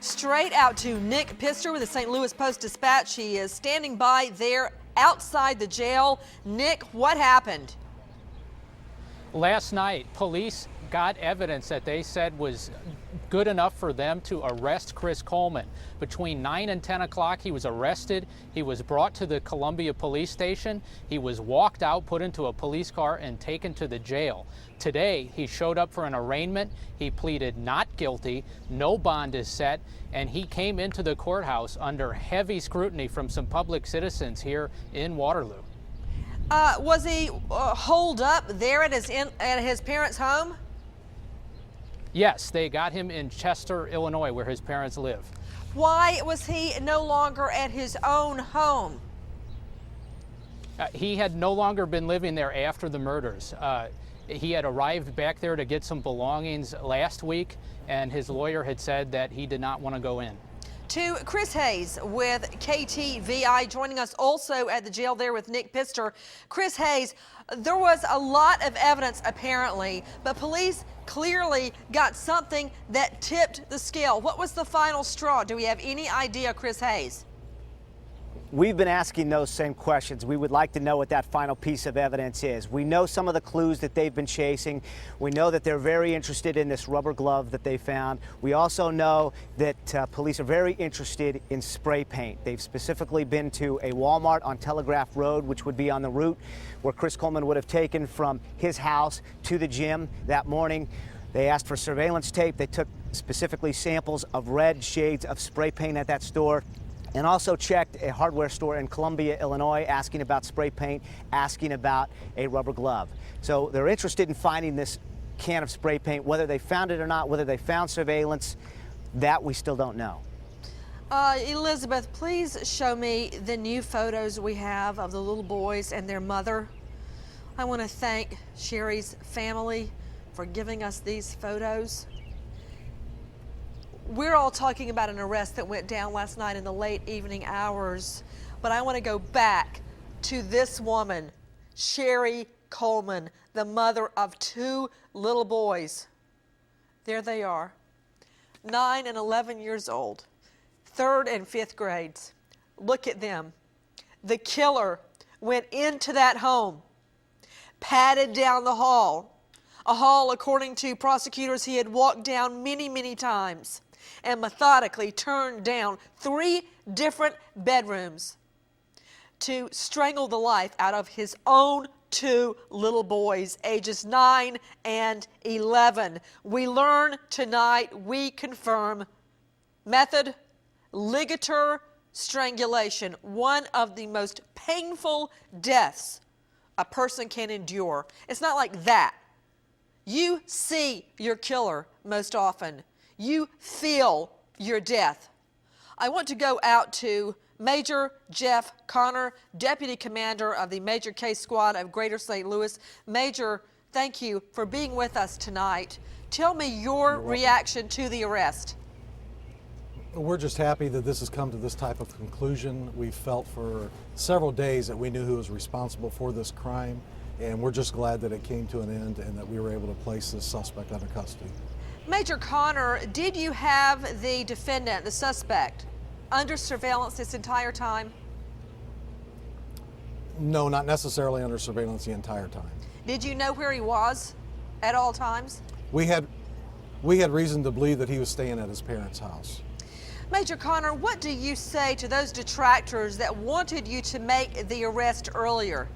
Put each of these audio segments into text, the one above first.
Straight out to Nick Pistor with the St. Louis Post-Dispatch. He is standing by there outside the jail. Nick, what happened? Last night, police got evidence that they said was good enough for them to arrest Chris Coleman. Between 9 and 10 o'clock, he was arrested. He was brought to the Columbia police station. He was walked out, put into a police car, and taken to the jail. Today, he showed up for an arraignment. He pleaded not guilty. No bond is set, and he came into the courthouse under heavy scrutiny from some public citizens here in Waterloo. Was he holed up there at his parents' home? Yes, they got him in Chester, Illinois, where his parents live. Why was he no longer at his own home? He had no longer been living there after the murders. He had arrived back there to get some belongings last week, and his lawyer had said that he did not want to go in. To Chris Hayes with KTVI, joining us also at the jail there with Nick Pistor. Chris Hayes, there was a lot of evidence apparently, but police clearly got something that tipped the scale. What was the final straw? Do we have any idea, Chris Hayes? We've been asking those same questions. We would like to know what that final piece of evidence is. We know some of the clues that they've been chasing. We know that they're very interested in this rubber glove that they found. We also know that police are very interested in spray paint. They've specifically been to a Walmart on Telegraph Road, which would be on the route where Chris Coleman would have taken from his house to the gym that morning. They asked for surveillance tape. They took specifically samples of red shades of spray paint at that store, and also checked a hardware store in Columbia, Illinois, asking about spray paint, asking about a rubber glove. So they're interested in finding this can of spray paint. Whether they found it or not, whether they found surveillance, that we still don't know. Elizabeth, please show me the new photos we have of the little boys and their mother. I want to thank Sherry's family for giving us these photos. We're all talking about an arrest that went down last night in the late evening hours, but I want to go back to this woman, Sherry Coleman, the mother of two little boys. There they are, 9 and 11 years old, 3rd and 5th grades. Look at them. The killer went into that home, padded down the hall, a hall, according to prosecutors, he had walked down many, many times, and methodically turned down 3 different bedrooms to strangle the life out of his own 2 little boys, ages 9 and 11. We learn tonight, we confirm, method, ligature strangulation, one of the most painful deaths a person can endure. It's not like that. You see your killer most often. You feel your death. I want to go out to Major Jeff Connor, Deputy Commander of the Major Case Squad of Greater St. Louis. Major, thank you for being with us tonight. Tell me your reaction to the arrest. We're just happy that this has come to this type of conclusion. We felt for several days that we knew who was responsible for this crime, and we're just glad that it came to an end and that we were able to place this suspect under custody. Major Connor, did you have the defendant, the suspect, under surveillance this entire time? No, not necessarily under surveillance the entire time. Did you know where he was at all times? We had reason to believe that he was staying at his parents' house. Major Connor, what do you say to those detractors that wanted you to make the arrest earlier?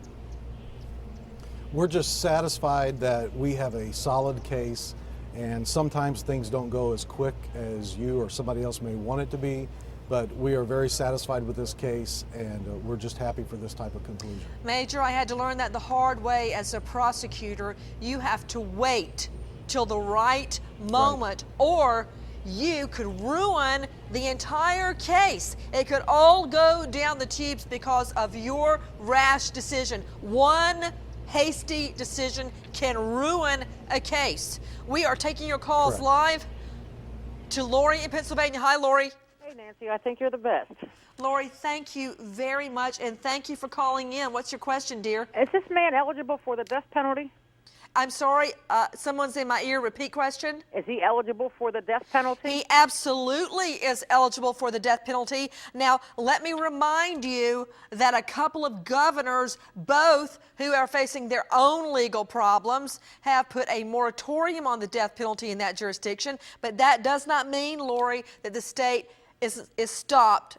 We're just satisfied that we have a solid case, and sometimes things don't go as quick as you or somebody else may want it to be, but we are very satisfied with this case, and we're just happy for this type of conclusion. Major, I had to learn that the hard way as a prosecutor. You have to wait till the right moment, or you could ruin the entire case. It could all go down the tubes because of your rash decision. One hasty decision can ruin a case. We are taking your calls live to Lori in Pennsylvania. Hi, Lori. Hey, Nancy, I think you're the best. Lori, thank you very much, and thank you for calling in. What's your question, dear? Is this man eligible for the death penalty? I'm sorry, someone's in my ear. Repeat question. Is he eligible for the death penalty? He absolutely is eligible for the death penalty. Now, let me remind you that a couple of governors, both who are facing their own legal problems, have put a moratorium on the death penalty in that jurisdiction. But that does not mean, Lori, that the state is stopped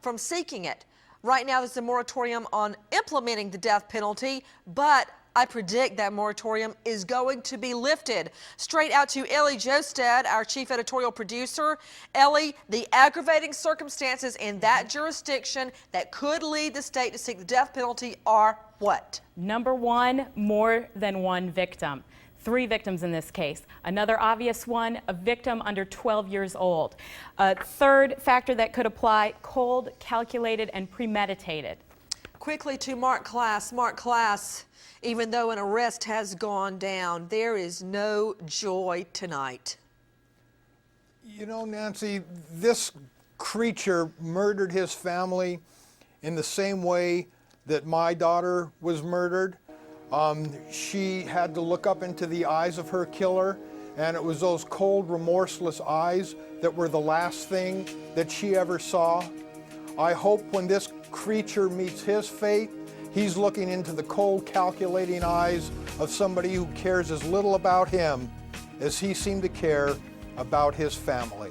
from seeking it. Right now, there's a moratorium on implementing the death penalty, but I predict that moratorium is going to be lifted. Straight out to Ellie Josted, our chief editorial producer. Ellie, the aggravating circumstances in that jurisdiction that could lead the state to seek the death penalty are what? Number one, more than one victim. 3 victims in this case. Another obvious one, a victim under 12 years old. A third factor that could apply, cold, calculated, and premeditated. Quickly to Mark Class. Mark Class, even though an arrest has gone down, there is no joy tonight. You know, Nancy, this creature murdered his family in the same way that my daughter was murdered. She had to look up into the eyes of her killer, and it was those cold, remorseless eyes that were the last thing that she ever saw. I hope when this creature meets his fate, he's looking into the cold, calculating eyes of somebody who cares as little about him as he seemed to care about his family.